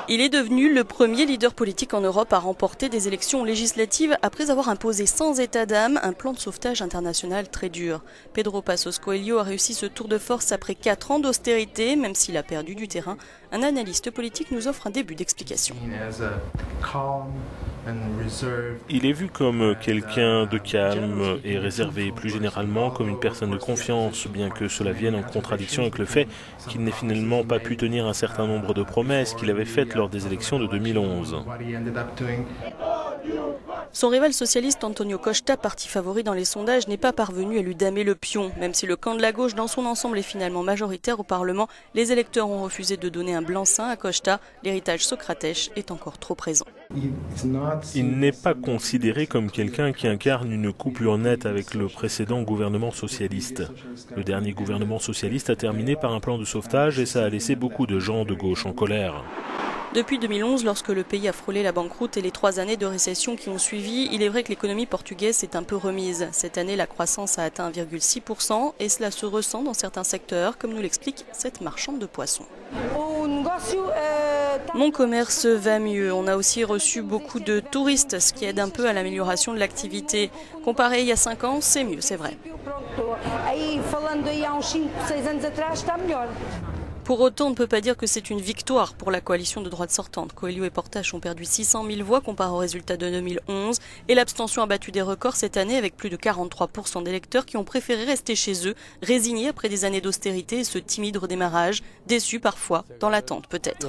Il est devenu le premier leader politique en Europe à remporter des élections législatives après avoir imposé sans état d'âme un plan de sauvetage international très dur. Pedro Passos Coelho a réussi ce tour de force après 4 ans d'austérité, même s'il a perdu du terrain. Un analyste politique nous offre un début d'explication. Il est vu comme quelqu'un de calme et réservé, plus généralement comme une personne de confiance, bien que cela vienne en contradiction avec le fait qu'il n'ait finalement pas pu tenir un certain nombre de promesses qu'il avait faites lors des élections de 2011. Son rival socialiste Antonio Costa, parti favori dans les sondages, n'est pas parvenu à lui damer le pion. Même si le camp de la gauche dans son ensemble est finalement majoritaire au Parlement, les électeurs ont refusé de donner un blanc-seing à Costa. L'héritage socratèche est encore trop présent. Il n'est pas considéré comme quelqu'un qui incarne une coupure nette avec le précédent gouvernement socialiste. Le dernier gouvernement socialiste a terminé par un plan de sauvetage et ça a laissé beaucoup de gens de gauche en colère. Depuis 2011, lorsque le pays a frôlé la banqueroute et les 3 années de récession qui ont suivi, il est vrai que l'économie portugaise s'est un peu remise. Cette année, la croissance a atteint 1,6% et cela se ressent dans certains secteurs, comme nous l'explique cette marchande de poissons. Mon commerce va mieux. On a aussi reçu beaucoup de touristes, ce qui aide un peu à l'amélioration de l'activité. Comparé il y a 5 ans, c'est mieux, c'est vrai. Pour autant, on ne peut pas dire que c'est une victoire pour la coalition de droite sortante. Coelho et Portas ont perdu 600 000 voix comparé au résultat de 2011 et l'abstention a battu des records cette année avec plus de 43% d'électeurs qui ont préféré rester chez eux, résignés après des années d'austérité et ce timide redémarrage, déçus parfois, dans l'attente peut-être.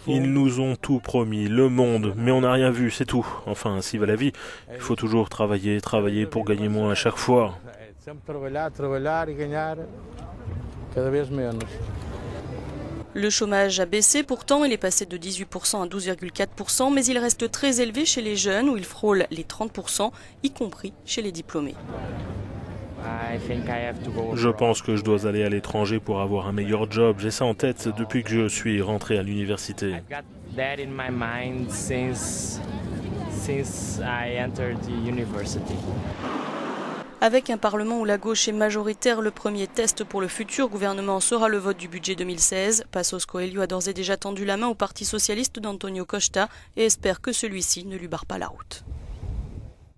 Ils nous ont tout promis, le monde, mais on n'a rien vu, c'est tout. Enfin, ainsi va la vie. Il faut toujours travailler pour gagner moins à chaque fois. Le chômage a baissé, pourtant il est passé de 18% à 12,4%, mais il reste très élevé chez les jeunes où il frôle les 30%, y compris chez les diplômés. Je pense que je dois aller à l'étranger pour avoir un meilleur job. J'ai ça en tête depuis que je suis rentré à l'université. Avec un Parlement où la gauche est majoritaire, le premier test pour le futur gouvernement sera le vote du budget 2016. Passos Coelho a d'ores et déjà tendu la main au Parti socialiste d'Antonio Costa et espère que celui-ci ne lui barre pas la route.